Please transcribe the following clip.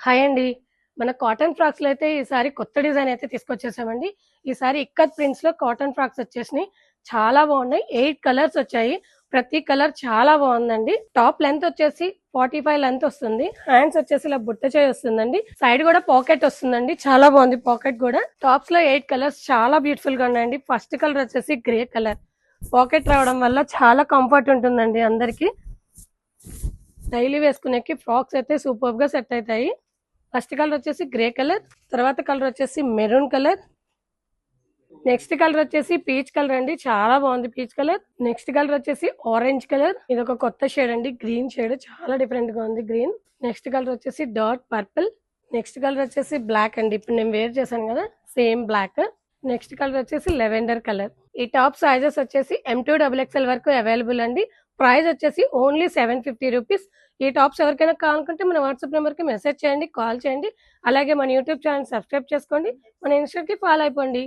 Hi అండి. మన cotton ఫ్రాక్స్‌లో అయితే ఈసారి కొత్త డిజైన్ అయితే తీసుకొచ్చేసామండి. ఈసారి ఇక్కత్ ప్రింట్స్‌లో కాటన్ ఫ్రాక్స్ వచ్చేసినాయి. చాలా బాగున్నాయి. 8 కలర్స్ వచ్చాయి. ప్రతి కలర్ చాలా బాగుందండి. టాప్ లెంత్ వచ్చేసి 45 లెంత్ వస్తుంది. హ్యాండ్స్ వచ్చేసి ఇలా బుట్ట చేయి వస్తుందండి. సైడ్ కూడా పాకెట్ వస్తుందండి. చాలా బాగుంది పాకెట్ కూడా. టాప్స్ లో 8 కలర్స్ చాలా బ్యూటిఫుల్ గా ఉన్నాయండి. ఫస్ట్ కలర్ వచ్చేసి గ్రే కలర్. పాకెట్ రావడం వల్ల చాలా కంఫర్ట్ ఉంటుందండి అందరికి. డైలీ వేసుకునేకి ఫ్రాక్స్ అయితే సూపర్ గా సెట్ అవుతాయి. ఫస్ట్ కలర్ వచ్చేసి గ్రే కలర్, తర్వాత కలర్ వచ్చేసి మెరూన్ కలర్, నెక్స్ట్ కలర్ వచ్చేసి పీచ్ కలర్ అండి. చాలా బాగుంది పీచ్ కలర్. నెక్స్ట్ కలర్ వచ్చేసి ఆరెంజ్ కలర్. ఇది ఒక కొత్త షేడ్ అండి, గ్రీన్ షేడ్. చాలా డిఫరెంట్ గా ఉంది గ్రీన్. నెక్స్ట్ కలర్ వచ్చేసి డార్క్ పర్పుల్. నెక్స్ట్ కలర్ వచ్చేసి బ్లాక్ అండి. ఇప్పుడు నేను వేర్ చేశాను కదా, సేమ్ బ్లాక్. నెక్స్ట్ కలర్ వచ్చేసి లెవెండర్ కలర్. ఈ టాప్ సైజెస్ వచ్చేసి M2XXL వరకు అవైలబుల్ అండి. ప్రైస్ వచ్చేసి ఓన్లీ 750 రూపీస్. ఈ టాప్స్ ఎవరికైనా కావాలనుకుంటే మన వాట్సాప్ నెంబర్ కి మెసేజ్ చేయండి, కాల్ చేయండి. అలాగే మన యూట్యూబ్ ఛానల్ సబ్స్క్రైబ్ చేసుకోండి, మన ఇన్స్టా కి ఫాలో అయిపోండి.